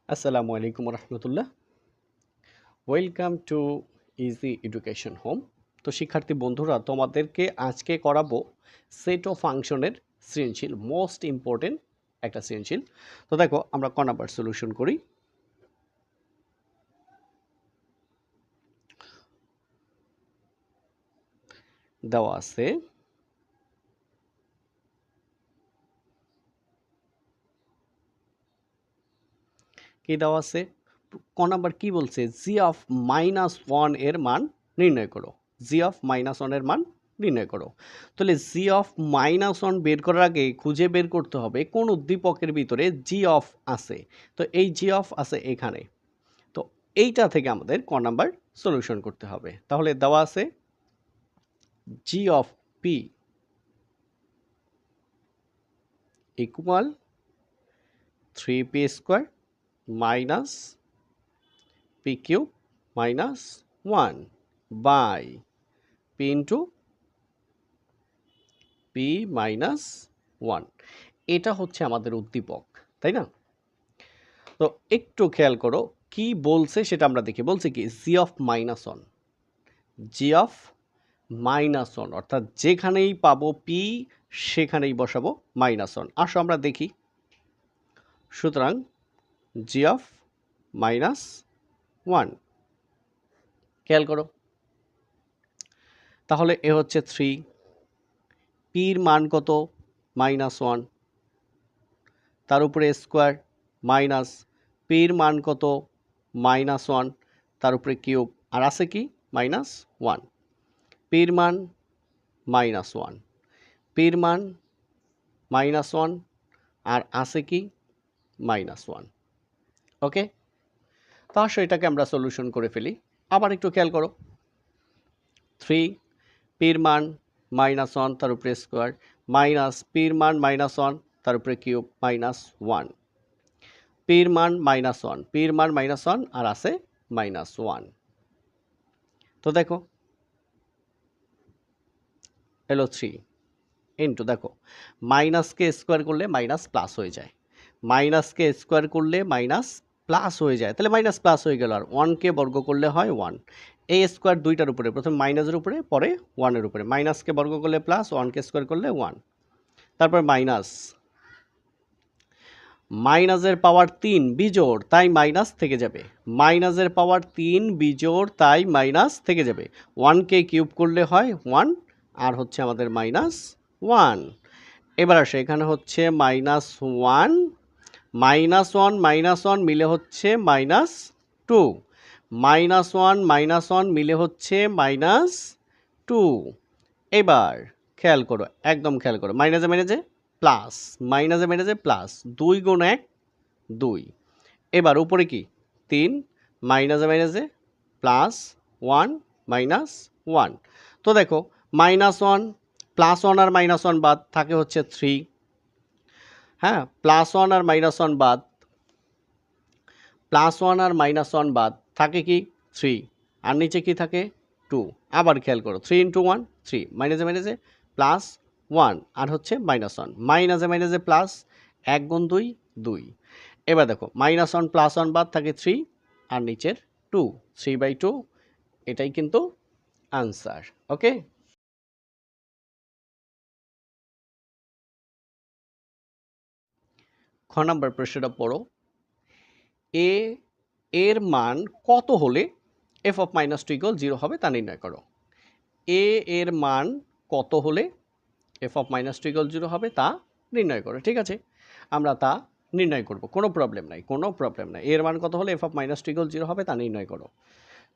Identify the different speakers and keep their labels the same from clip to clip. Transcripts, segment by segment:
Speaker 1: আসসালামু আলাইকুম রহমতুল্লাহ। Welcome to easy education home. তো শিক্ষার্থী বন্ধুরা, তোমাদেরকে আজকে করাবো সেট অফ ফাংশনের সৃজনশীল, মোস্ট ইম্পর্টেন্ট একটা সৃজনশীল। তো দেখো আমরা ক নাম্বার সলিউশন করি। দেওয়া আছে কি দেওয়া আছে, ক নাম্বার কি বলছে, জি অফ -1 এর মান নির্ণয় করো। জি অফ -1 এর মান নির্ণয় করো। তাহলে জি অফ -1 বের করার আগে খুঁজে বের করতে হবে কোন উদ্দীপকের ভিতরে জি অফ আছে। তো এই জি অফ আছে এখানে। তো এইটা থেকে আমাদের ক নাম্বার সলিউশন করতে হবে। তাহলে দেওয়া আছে G of P equal 3p² minus p³ minus 1 by p into p minus 1। এটা হচ্ছে আমাদের উদ্দীপক, তাই না? তো একটু খেয়াল করো কি বলছে সেটা আমরা দেখি। বলছে কি, জি অফ -1, জি অফ -1 অর্থাৎ যেখানেই পাবো পি সেখানেই বসাবো -1। আসো আমরা দেখি। সুতরাং জি অফ -1, খেয়াল করো, তাহলে এ হচ্ছে 3, পির মান কত, -1, তার উপরে স্কোয়ার মাইনাস পির মান কত, -1, তার উপরে কিউব, আর আছে কি -1, পির মান -1, পির মান -1, আর আছে কি -1। ওকে, তো আসো এটাকে আমরা সলিউশন করে ফেলি। আবার একটু খেয়াল করো, 3, পির মান -1, তার উপরে স্কোয়ার মাইনাস পির মান -1, তার উপরে কিউব -1, পির মান -1, পির মান -1, আর আছে -1। তো দেখো এলো 3 ইন্টু, দেখো মাইনাসকে স্কোয়ার করলে মাইনাস প্লাস হয়ে যায়, মাইনাসকে স্কোয়ার করলে মাইনাস প্লাস হয়ে যায়, তাহলে মাইনাস প্লাস হয়ে গেল। আর 1কে বর্গ করলে হয় 1। এই স্কোয়ার দুইটার উপরে, প্রথম মাইনাসের উপরে পরে 1-এর উপরে, মাইনাসকে বর্গ করলে প্লাস, 1কে স্কোয়ার করলে 1, তারপর মাইনাস, মাইনাসের পাওয়ার 3 বিজোড়, তাই মাইনাস থেকে যাবে, মাইনাসের পাওয়ার 3 বিজোড়, তাই মাইনাস থেকে যাবে। 1কে কিউব করলে হয় 1, আর হচ্ছে আমাদের -1। এবার আসে, এখানে হচ্ছে -1, -1 মিলে হচ্ছে -2, -1 মিলে হচ্ছে -2। এবার খেয়াল করো, একদম খেয়াল করো, মাইনাসে মাইনাসে প্লাস, মাইনাসে মাইনাসে প্লাস, 2 গুণ 1 2। এবার উপরে কি 3, মাইনাসে মাইনাসে প্লাস 1 -1। তো দেখো -1 +1 আর -1 বাদ থাকে হচ্ছে 3। হ্যাঁ, +1 আর -1 বাদ, +1 আর -1 বাদ থাকে কি 3, আর নিচে কি থাকে 2। আবার খেয়াল করো, 3 × 1 3, মাইনাসে মাইনাসে +1 আর হচ্ছে -1, মাইনাসে মাইনাসে প্লাস, 1 গুণ 2 2। এবার দেখো -1 +1 বাদ থাকে 3, আর নিচের 2, 3/2। এটাই কিন্তু আনসার। ওকে, খ নাম্বার প্রশ্নটা পড়ো। এ এর মান কত হলে f of -2 = 0 হবে তা নির্ণয় করো। এ এর মান কত হলে f of -2 = 0 হবে তা নির্ণয় করো। ঠিক আছে, আমরা তা নির্ণয় করব, কোনো প্রবলেম নাই, কোনো প্রবলেম নাই। এর মান কত হলে f of -2 = 0 হবে তা নির্ণয় করো।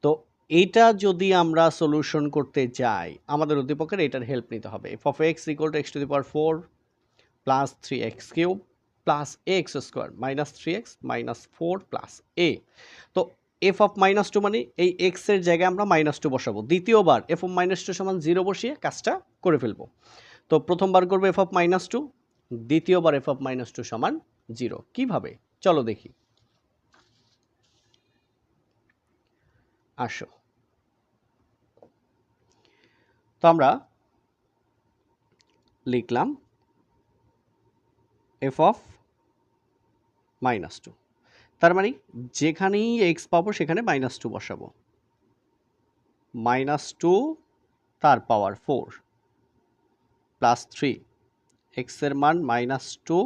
Speaker 1: তো এইটা যদি আমরা সলিউশন করতে যাই, আমাদের উদ্দীপকের এটার হেল্প নিতে হবে। f of x = x⁴ plus 3x³ plus ax² minus 3x minus 4 plus a। তো f of -2 মানে এই x এর জায়গায় আমরা -2 বসাবো। দ্বিতীয়বার f of -2 সমান 0 বসিয়ে কাজটা করে ফেলবো। তো প্রথমবার করবো f of -2, দ্বিতীয়বার f of -2 সমান 0। কিভাবে চলো দেখি। আসো, তো আমরা লিখলাম f of -2, তার মানে যেখানেই এক্স পাবো সেখানে -2 বসাবো। -2 তার পাওয়ার 4 প্লাস 3 এক্স এর মান -2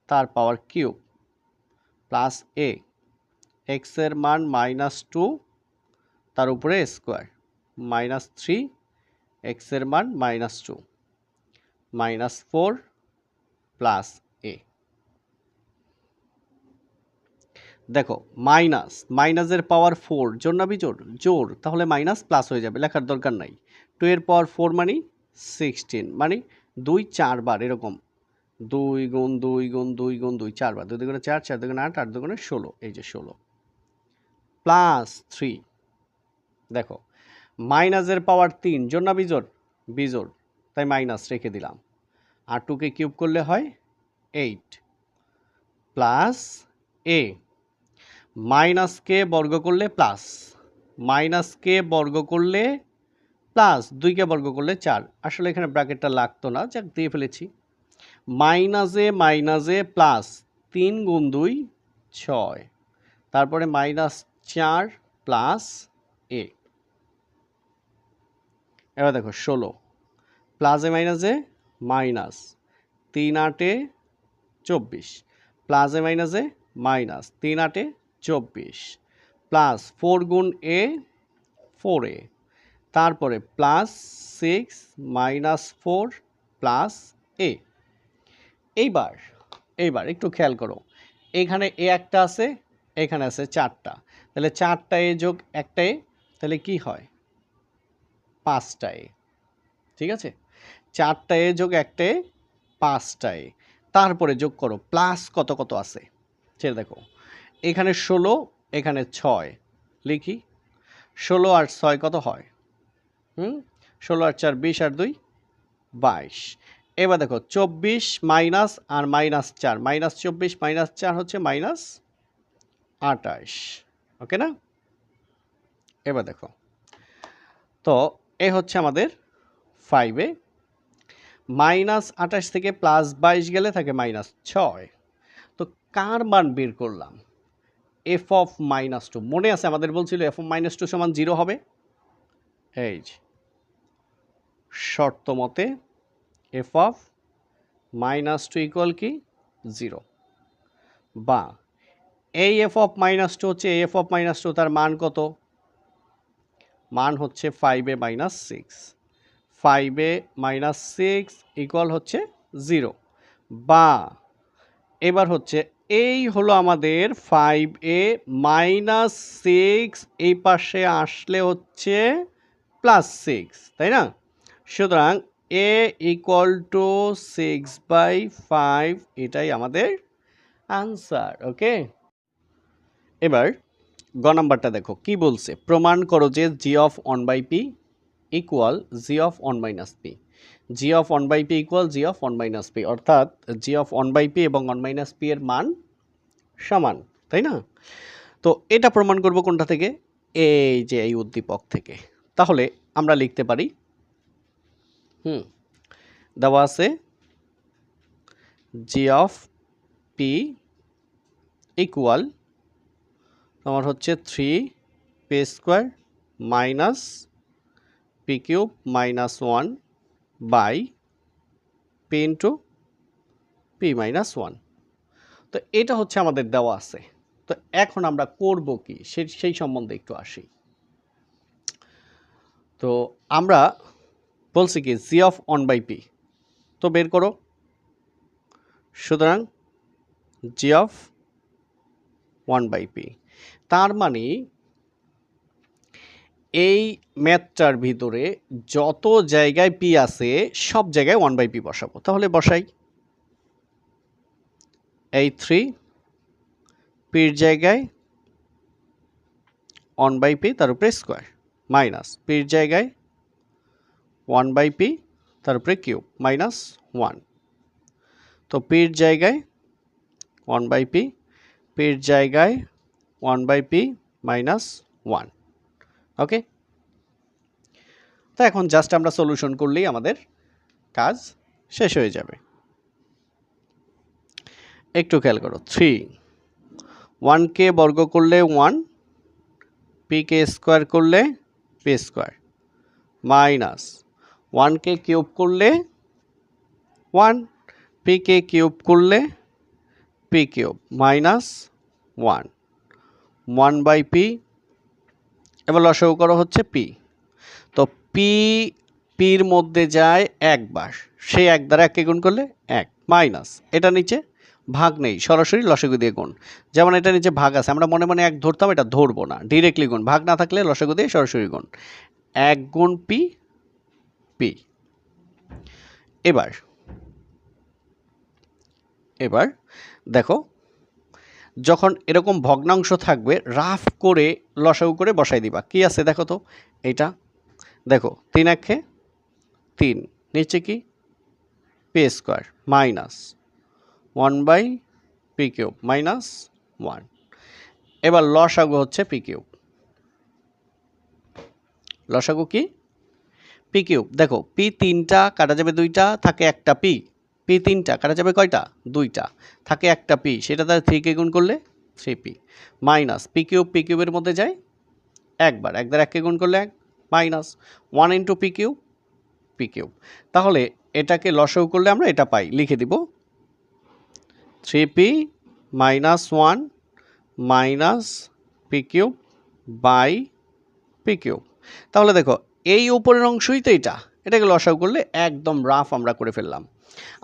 Speaker 1: তার পাওয়ার কিউব প্লাস এ এক্স এর মান -2 তার উপরে স্কোয়ার -3 এক্স এর মান -2 -4 প্লাস এ। দেখো মাইনাসের পাওয়ার 4 জোর না বিজোড়? জোর, তাহলে মাইনাস প্লাস হয়ে যাবে, লেখার দরকার নাই। 2 এর পাওয়ার 4 মানে 16, মানে 2 4 বার এরকম 2 গুণ 2 গুণ 2 গুণ 2 4 বার, 2 দুগুণে 4, 4 দুগুণে 8, 8 দুগুণে 16, এই যে 16 প্লাস 3। দেখো মাইনাসের পাওয়ার 3 জোর না বিজোড়? বিজোড়, তাই মাইনাস রেখে দিলাম। আর 2 কে কিউব করলে হয় 8 প্লাস এ মাইনাসকে বর্গ করলে প্লাস, মাইনাসকে বর্গ করলে প্লাস, 2কে বর্গ করলে 4। আসলে এখানে ব্র্যাকেটটা লাগতো না, যাক দিয়ে ফেলেছি। মাইনাসে প্লাস 3 গুণ 2 6, তারপরে -4 প্লাস এ। এবার দেখো 16 প্লাসে মাইনাসে মাইনাস 3 8 24 প্লাসে মাইনাসে মাইনাস 3 8 24 প্লাস 4 গুণ এ 4a, তারপরে প্লাস 6 -4 প্লাস এ। এইবার একটু খেয়াল করো, এখানে এ একটা আছে, এখানে আছে 4টা, তাহলে 4টা এ যোগ একটা এ, তাহলে কি হয়? 5টা এ। ঠিক আছে, 4টা এ যোগ একটা এ 5টা এ, তারপরে যোগ করো প্লাস কত কত আছে সেটা দেখো। এখানে 16, এখানে 6, লিখি 16 আর 6 কত হয়? 16 আর 4 20 আর 2 22। এবার দেখো 24 মাইনাস আর -4, -24 -4 হচ্ছে -28, ওকে না? এবার দেখো, তো এ হচ্ছে আমাদের 5a, -28 থেকে +22 গেলে থাকে -6। তো কার মান বের করলাম? f of -2। মনে আছে আমাদের বলছিল f of -2 সমান 0 হবে। এই যে শর্ত মতে f of -2 ইকুয়াল কি 0, বা এই f of -2 হচ্ছে এই f of -2, তার মান কত? মান হচ্ছে 5a - 6, 5a - 6 ইকুয়াল হচ্ছে 0, বা এবার হচ্ছে এই হলো আমাদের 5a - 6, এই পাশে আসলে হচ্ছে +6, তাই না? সুতরাং a ইকুয়াল টু 6/5, এটাই আমাদের আনসার। ওকে, এবার গ নাম্বারটা দেখো কি বলছে। প্রমাণ করো যে g of 1/p equal g of 1 - p, g of 1/p equal g of 1 - p, অর্থাৎ g of 1/p এবং 1 - p এর মান সমান, তাই না? তো এটা প্রমাণ করব কোনটা থেকে? এই যে এই উদ্দীপক থেকে। তাহলে আমরা লিখতে পারি, দেওয়া আছে g of p ইকুয়াল তোমার হচ্ছে 3p square minus p cube -1 by p into p -1। তো এটা হচ্ছে আমাদের দেওয়া আছে। তো এখন আমরা করব কি সেই সম্বন্ধে একটু আসি। তো আমরা বলছি কি g of 1/p, তো বের করো। সুতরাং g of 1/p, তার মানে এই ম্যাথটার ভিতরে যত জায়গায় p আছে সব জায়গায় 1/p বসাবো। তাহলে বসাই, এই 3 পির জায়গায় 1/p তার উপরে স্কোয়ার, মাইনাস পির জায়গায় 1/p তার উপরে কিউব -1, তো পির জায়গায় 1/p, পির জায়গায় 1/p -1। ওকে, তো এখন জাস্ট আমরা সলিউশন করলেই আমাদের কাজ শেষ হয়ে যাবে। একটু খেয়াল করো, 3 1কে বর্গ করলে 1, পিকে স্কোয়ার করলে পি স্কোয়ার, মাইনাস 1কে কিউব করলে 1, পিকে কিউব করলে পি কিউব, মাইনাস 1, 1/p। এবার লসাগু করা হচ্ছে পি। তো পির মধ্যে যায় একবার, সেই এক দ্বারা এককে গুণ করলে 1, মাইনাস এটা নিচে ভাগ নেই, সরাসরি লসাগু দিয়ে গুণ। যেমন এটা নিচে ভাগ আছে, আমরা মনে মনে 1 ধরতাম, এটা ধরবো না, ডিরেক্টলি গুণ। ভাগ না থাকলে লসাগু দিয়ে সরাসরি গুণ, 1 গুণ পি, পি। এবার দেখো, যখন এরকম ভগ্নাংশ থাকবে রাফ করে লসাগু করে বসাই দিবা। কি আছে দেখো তো, এটা দেখো 3 1 3, নিচে কি পি স্কোয়ার, মাইনাস 1/পি কিউব, মাইনাস 1। এবার লসাগু হচ্ছে পি কিউব। লসাগু কি পি কিউব। দেখো পি 3টা কাটা যাবে 2টা, থাকে একটা পি। পি 3টা কাটা যাবে কয়টা? 2টা, থাকে একটা পি। সেটা তার 3কে গুণ করলে 3p, মাইনাস পি কিউবের মধ্যে যায় একবার, এক দ্বারা 1কে গুণ করলে 1, মাইনাস 1 ইন্টু পি কিউব। তাহলে এটাকে লসাগু করলে আমরা এটা পাই, লিখে দিব 3p minus 1 minus P cube by p cube. তাহলে দেখো এই উপরের অংশই তো এটাকে লসাগু করলে একদম রাফ আমরা করে ফেললাম।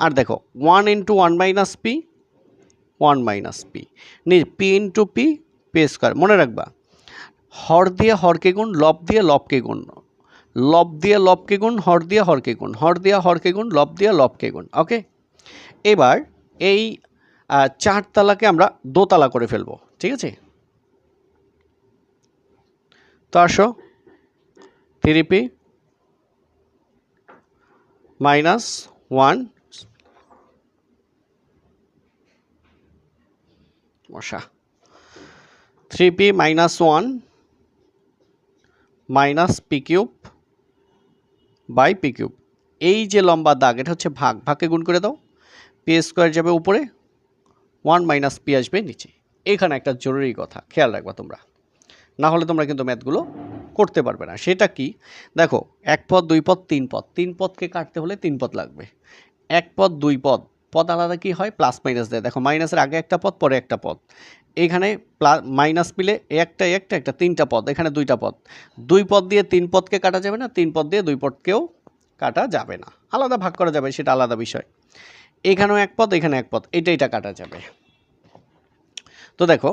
Speaker 1: আর দেখো 1 into 1 minus P, 1 minus P, P into P, P square. মনে রাখবা, হর দিয়ে হরকে গুণ, লব দিয়ে লবকে গুণ, লব দিয়ে লবকে গুণ, হর দিয়ে হরকে গুণ, হর দিয়ে হরকে গুণ, লব দিয়ে লবকে গুণ। ওকে, এবার এই 4 তালাকে আমরা দোতলা করে ফেলবো, ঠিক আছে? তো আসো 3p মাইনাস 1, মশা, 3p minus 1 minus P cube by p cube. এই যে লম্বা দাগ, এটা হচ্ছে ভাগ, ভাগকে গুণ করে দাও, পি স্কোয়ার যাবে উপরে, 1 মাইনাস পি আসবে নিচে। এখানে একটা জরুরি কথা খেয়াল রাখবা তোমরা, না হলে তোমরা কিন্তু ম্যাথগুলো করতে পারবে না। সেটা কি দেখো, 1 পদ 2 পদ 3 পদ, 3 পদকে কাটতে হলে 3 পদ লাগবে। 1 পদ 2 পদ, পদ আলাদা কি হয়, প্লাস মাইনাস দেয়। দেখো মাইনাসের আগে একটা পদ, পরে একটা পদ, এখানে মাইনাস মিলে একটা 3টা পদ, এখানে 2টা পদ। 2 পদ দিয়ে 3 পদকে কাটা যাবে না, 3 পদ দিয়ে 2 পদকেও কাটা যাবে না, আলাদা ভাগ করা যাবে, সেটা আলাদা বিষয়। এখানেও 1 পদ, এখানে 1 পদ, এটা কাটা যাবে। তো দেখো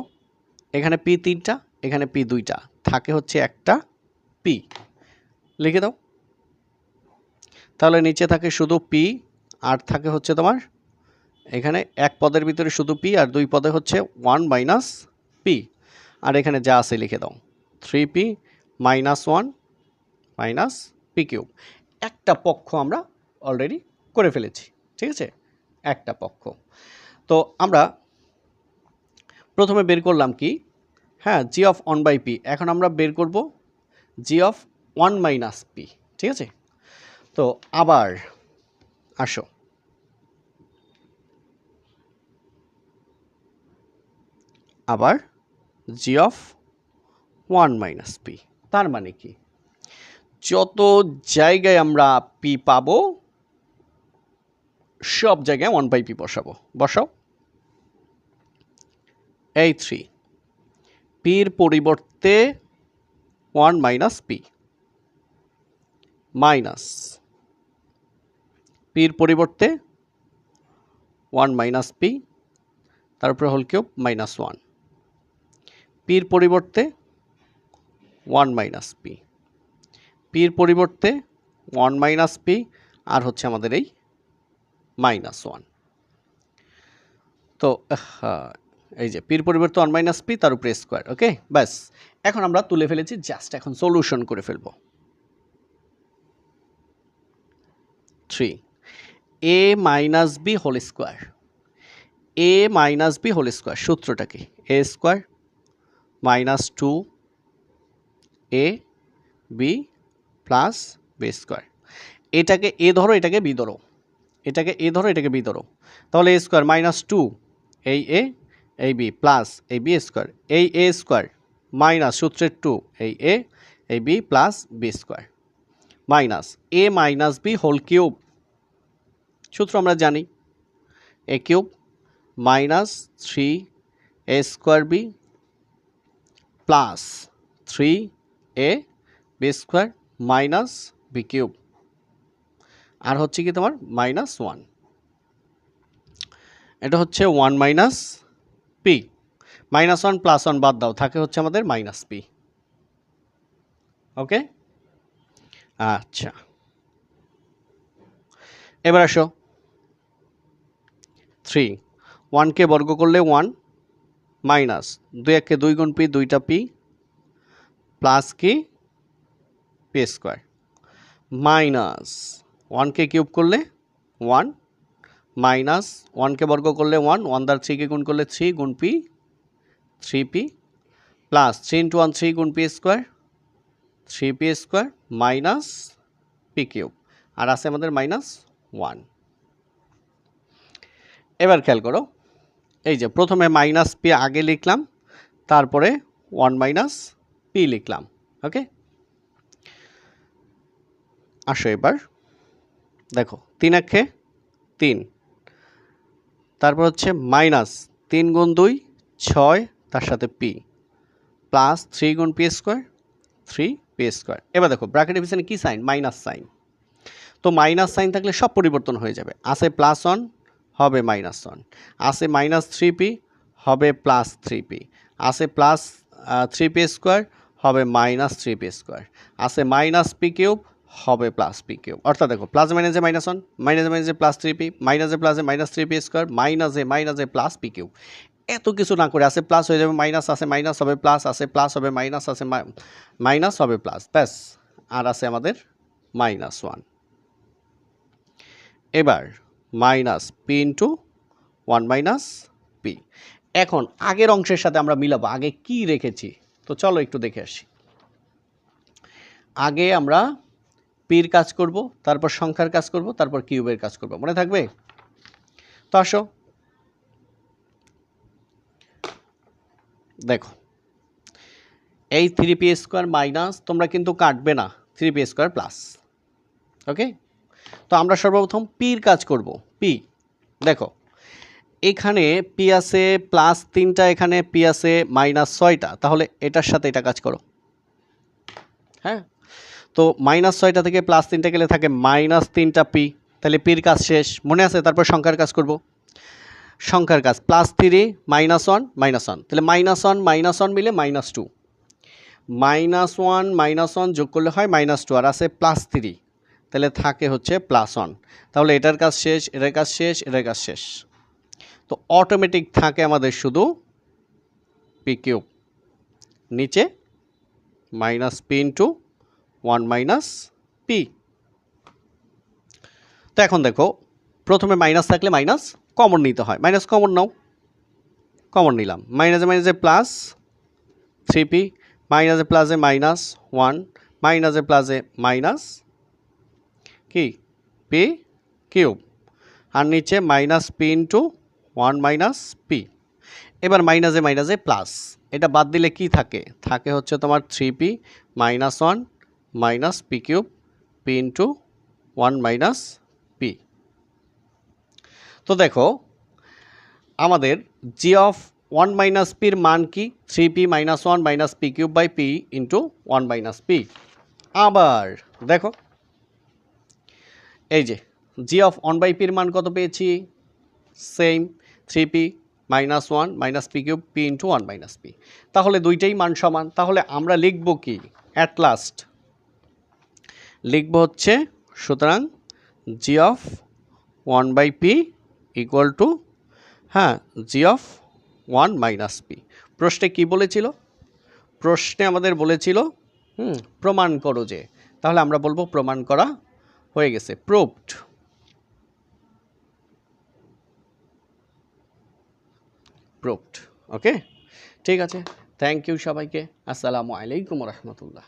Speaker 1: এখানে পি 3টা, এখানে পি 2টা, থাকে হচ্ছে একটা পি, লিখে দাও। তাহলে নিচে থাকে শুধু পি, আর থাকে হচ্ছে তোমার এখানে 1 পদের ভিতরে শুধু পি, আর 2 পদে হচ্ছে 1 মাইনাস পি। আর এখানে যা আছে লিখে দাও, 3p minus 1 minus P cube. একটা পক্ষ আমরা অলরেডি করে ফেলেছি, ঠিক আছে? একটা পক্ষ। তো আমরা প্রথমে বের করলাম কি, হ্যাঁ, জি অফ 1/p। এখন আমরা বের করব জি অফ 1 মাইনাস পি, ঠিক আছে? তো আবার আসো, আবার জি অফ 1 মাইনাস পি। তার মানে কি, যত জায়গায় আমরা পি পাবো সব জায়গায় 1/p বসাবো। বসাও, এই 3 পির পরিবর্তে 1 মাইনাস পি, মাইনাস পির পরিবর্তে 1 মাইনাস পি, তারপরে হোল কিউব মাইনাস 1, পির পরিবর্তে 1 মাইনাস পি, পির পরিবর্তে 1 মাইনাস পি, আর হচ্ছে আমাদের এই মাইনাস 1। তো এই যে পির পরিবর্তে 1 মাইনাস পি, তার উপরে স্কোয়ার। ওকে, ব্যাস, এখন আমরা তুলে ফেলেছি, জাস্ট এখন সলিউশন করে ফেলবো। 3 a minus B whole square, a minus B whole square, সূত্রটা কি, a square minus 2 a b plus B square. এটাকে এ ধরো, এটাকে বি ধরো, এটাকে এ ধরো, এটাকে বি ধরো, তাহলে এ স্কোয়ার মাইনাস 2 এই এ, এই বি প্লাস এই বি স্কোয়ার, এই এ স্কোয়ার মাইনাস সূত্রের 2 এই B plus B square minus A minus B whole cube, সূত্র আমরা জানি A cube minus 3 A square B plus 3 A B square minus B cube, আর হচ্ছে কি তোমার মাইনাস 1, এটা হচ্ছে 1 মাইনাস পি, মাইনাস 1 প্লাস 1 বাদ দাও, থাকে হচ্ছে আমাদের মাইনাস পি। ওকে, আচ্ছা এবার আসো 3 1কে বর্গ করলে 1 মাইনাস 2 1কে 2 গুণ পি 2টা পি প্লাস কি পি স্কোয়ার মাইনাস 1কে কিউব করলে 1 মাইনাস 1কে বর্গ করলে 1 1 দ্বারা 3কে গুণ করলে 3 গুণ পি 3পি প্লাস 3 ইন্টু 1 3 গুণ পি স্কোয়ার 3পি স্কোয়ার মাইনাস পি কিউব, আর আছে আমাদের মাইনাস 1। এবার খেয়াল করো, এই যে প্রথমে মাইনাস পি আগে লিখলাম, তারপরে 1 মাইনাস পি লিখলাম। ওকে, আসো এবার দেখো 3 একে 3, তারপর হচ্ছে মাইনাস 3 গুণ 2 6 তার সাথে পি প্লাস 3 গুণ পি স্কোয়ার 3 পি স্কোয়ার। এবার দেখো ব্র্যাকেটের পিছনে কি সাইন, মাইনাস সাইন, তো মাইনাস সাইন থাকলে সব পরিবর্তন হয়ে যাবে, আছে প্লাস 1 হবে মাইনাস 1, আছে মাইনাস 3পি হবে প্লাস 3পি, আছে প্লাস 3পি স্কোয়ার হবে মাইনাস 3পি স্কোয়ার, আছে মাইনাস পি কিউব হবে প্লাস পি কিউব। অর্থাৎ দেখো প্লাস মাইনাসে মাইনাস 1 মাইনাসে প্লাস 3পি মাইনাসে প্লাসে মাইনাস 3পি স্কোয়ার মাইনাসে প্লাস পি কিউব। এত কিছু না করে আছে প্লাস হয়ে যাবে মাইনাস, আছে মাইনাস হবে প্লাস, আছে প্লাস হবে মাইনাস, আছে মাইনাস হবে প্লাস, ব্যাস, আর আছে আমাদের মাইনাস 1। এবার minus P into 1 minus P. এখন আগের অংশের সাথে আমরা মিলাবো, আগে কি রেখেছি, তো চলো একটু দেখে আসি। আগে আমরা পির কাজ করব, তারপর সংখ্যার কাজ করব, তারপর কিউবের কাজ করব, মনে থাকবে? তো আসো দেখো, এই 3পি স্কোয়ার মাইনাস, তোমরা কিন্তু কাটবে না, 3পি স্কোয়ার প্লাস। ওকে, তো আমরা সর্বপ্রথম পির কাজ করব। পি দেখো এখানে পি আছে প্লাস 3টা, এখানে পি আছে মাইনাস 6টা, তাহলে এটার সাথে এটা কাজ করো। হ্যাঁ, তো মাইনাস 6টা থেকে প্লাস 3টা গেলে থাকে মাইনাস 3টা পি, তাহলে পির কাজ শেষ, মনে আছে? তারপর সংখ্যার কাজ করব। সংখ্যার কাজ প্লাস 3 মাইনাস 1 মাইনাস 1, তাহলে মাইনাস 1 মিলে মাইনাস 2, মাইনাস 1 যোগ করলে হয় মাইনাস 2, আর আছে প্লাস 3, তাহলে থাকে হচ্ছে প্লাস 1, তাহলে এটার কাজ শেষ, এটার কাজ শেষ, এটার কাজ শেষ, তো অটোমেটিক থাকে আমাদের শুধু পি কিউব, নিচে minus P into 1 minus P. তো এখন দেখো প্রথমে মাইনাস থাকলে মাইনাস কমন নিতে হয়, মাইনাস কমন নাও, কমন নিলাম, মাইনাসে মাইনাসে প্লাস 3পি, মাইনাসে প্লাসে মাইনাস 1, মাইনাসে প্লাসে মাইনাস কি পি কিউব, আর নিচে minus P into 1 minus P. এবার মাইনাসে মাইনাসে প্লাস, এটা বাদ দিলে কি থাকে, থাকে হচ্ছে তোমার 3পি minus 1 minus P cube P into 1 minus P. তো দেখো আমাদের জি অফ 1 মাইনাস পির মান কি, 3পি minus 1 minus P cube by P into 1 minus P. আবার দেখো এই যে জি অফ 1 বাই পির মান কত পেয়েছি, সেম 3পি minus 1 minus P cube P into 1 minus P, তাহলে দুইটাই মান সমান, তাহলে আমরা লিখব কি, অ্যাট লাস্ট লিখব হচ্ছে, সুতরাং G of 1 by P equal to, হ্যাঁ, জি অফ 1 মাইনাস পি। প্রশ্নে কি বলেছিল, প্রশ্নে আমাদের বলেছিল প্রমাণ করো যে, তাহলে আমরা বলবো প্রমাণ করা হয়ে গেছে, প্রুভড। প্রুভড। ওকে, ঠিক আছে, থ্যাংক ইউ সবাইকে, আসসালামু আলাইকুম রহমতুল্লাহ।